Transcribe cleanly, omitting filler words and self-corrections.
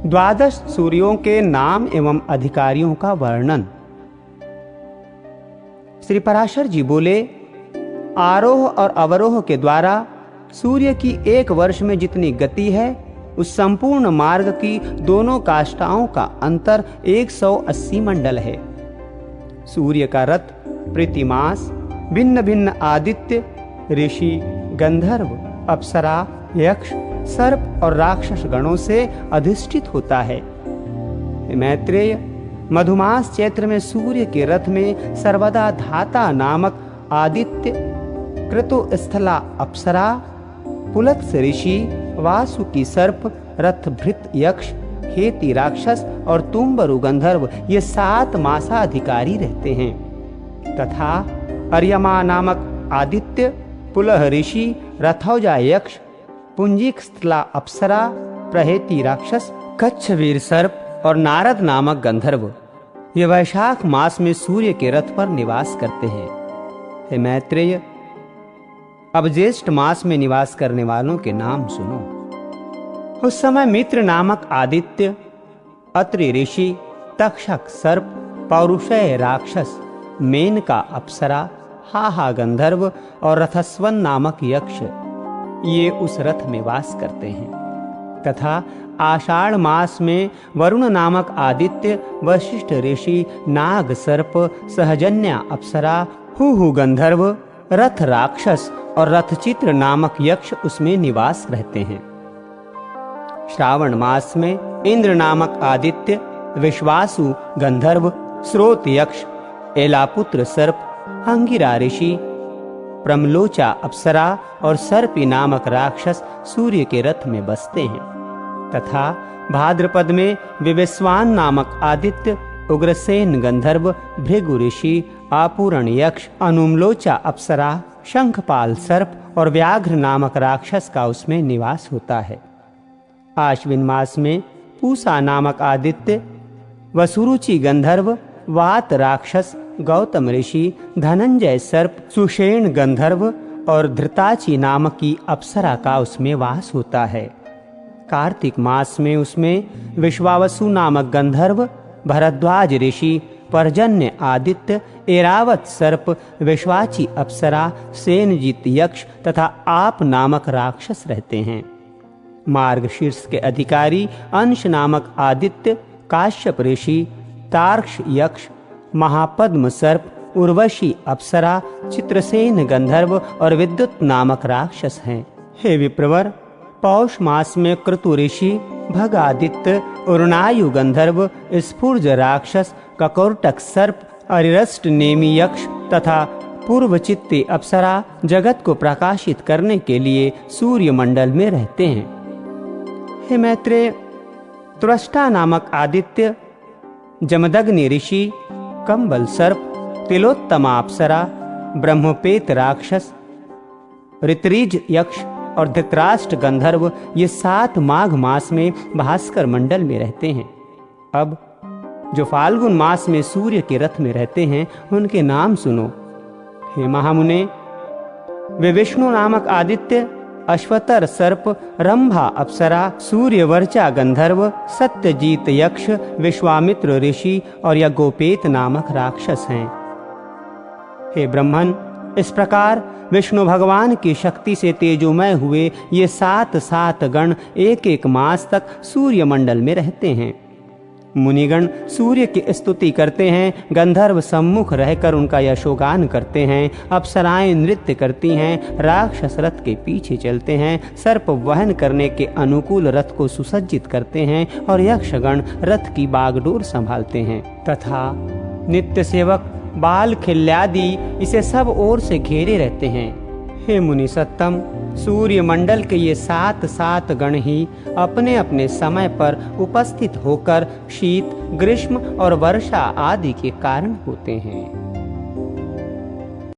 द्वादश सूर्यों के नाम एवं अधिकारियों का वर्णन। श्री पराशर जी बोले, आरोह और अवरोह के द्वारा सूर्य की एक वर्ष में जितनी गति है, उस संपूर्ण मार्ग की दोनों काष्ठाओं का अंतर 180 मंडल है। सूर्य का रथ प्रतिमास भिन्न भिन्न आदित्य, ऋषि, गंधर्व, अप्सरा, यक्ष, सर्प और राक्षस गणों से अधिष्ठित होता है। मैत्रेय, मधुमास चैत्र में सूर्य के रथ में सर्वदा धाता नामक आदित्य, कृतुस्थला अप्सरा, पुलत्स ऋषि, वासुकी सर्प, रथभृत यक्ष, हेति राक्षस और तुम्बरु गंधर्व ये 7 मासाधिकारी रहते हैं तथा अर्यमा नामक आदित्य, पुलह ऋषि, रथौजा यक्ष, पुंजिकस्थला अप्सरा, प्रहेति राक्षस, कच्छवीर सर्प और नारद नामक गंधर्व ये वैशाख मास में सूर्य के रथ पर निवास करते हैं। हे मैत्रेय, अब ज्येष्ठ मास में निवास करने वालों के नाम सुनो। उस समय मित्र नामक आदित्य, अत्रि ऋषि, तक्षक सर्प, पौरुषय राक्षस, मेनका अप्सरा, हाहा गंधर्व और रथस्वन नामक यक्ष ये उस रथ में वास करते हैं तथा आषाढ़ मास में वरुण नामक आदित्य, वशिष्ठ ऋषि, नाग सर्प, सहजन्या अप्सरा, हुहु गंधर्व, रथ राक्षस और रथचित्र नामक यक्ष उसमें निवास रहते हैं। श्रावण मास में इंद्र नामक आदित्य, विश्वासु गंधर्व, स्रोत यक्ष, एलापुत्र सर्प, अंगिरा ऋषि, प्रमलोचा अप्सरा और सर्पी नामक राक्षस सूर्य के रथ में बसते हैं तथा भाद्रपद में विवेस्वान नामक आदित्य, उग्रसेन गंधर्व, भृगु ऋषि, आपूरण यक्ष, अनुमलोचा अप्सरा, शंखपाल सर्प और व्याघ्र नामक राक्षस का उसमें निवास होता है। आश्विन मास में पूसा नामक आदित्य, वसुरुचि गंधर्व, वात राक्षस, गौतम ऋषि, धनंजय सर्प, सुषेण गंधर्व और धृताची नामक की अप्सरा का उसमें वास होता है। कार्तिक मास में उसमें विश्वावसु नामक गंधर्व, भरद्वाज ऋषि, पर्जन्य आदित्य, एरावत सर्प, विश्वाची अप्सरा, सेनजीत यक्ष तथा आप नामक राक्षस रहते हैं। मार्गशीर्ष के अधिकारी अंश नामक आदित्य, काश्यप ऋषि, तार्क्ष यक्ष, महापद्म सर्प, उर्वशी अप्सरा, चित्रसेन गंधर्व और विद्युत नामक राक्षस हैं। हे विप्रवर, पौष मास में क्रतु ऋषि, भगादित्य, उर्णायु गंधर्व, स्फुर्ज राक्षस, ककोरटक सर्प, अरिरष्ट नेमी यक्ष तथा पूर्वचित्ती अप्सरा जगत को प्रकाशित करने के लिए सूर्य मंडल में रहते हैं। हे मैत्रेय, त्वष्टा नामक आदित्य, जमदग्नि ऋषि, कंबल सर्प, तिलोत्तमा अप्सरा, ब्रह्मपेत राक्षस, ऋतरीज यक्ष और धृतराष्ट्र गंधर्व ये 7 माघ मास में भास्कर मंडल में रहते हैं। अब जो फाल्गुन मास में सूर्य के रथ में रहते हैं उनके नाम सुनो। हे महामुने, वे विष्णु नामक आदित्य, अश्वतर सर्प, रंभा अप्सरा, सूर्यवर्चा गंधर्व, सत्यजीत यक्ष, विश्वामित्र ऋषि और यज्ञोपेत नामक राक्षस हैं। हे ब्रह्मन, इस प्रकार विष्णु भगवान की शक्ति से तेजोमय हुए ये 7 गण एक एक मास तक सूर्य मंडल में रहते हैं। मुनिगण सूर्य की स्तुति करते हैं, गंधर्व सम्मुख रहकर उनका यशोगान करते हैं, अप्सराएं नृत्य करती हैं, राक्षस रथ के पीछे चलते हैं, सर्प वहन करने के अनुकूल रथ को सुसज्जित करते हैं और यक्षगण रथ की बागडोर संभालते हैं तथा नित्य सेवक बाल खिल्यादि इसे सब ओर से घेरे रहते हैं। हे मुनि सत्तम, सूर्य मंडल के ये 7 गण ही अपने अपने समय पर उपस्थित होकर शीत, ग्रीष्म और वर्षा आदि के कारण होते हैं।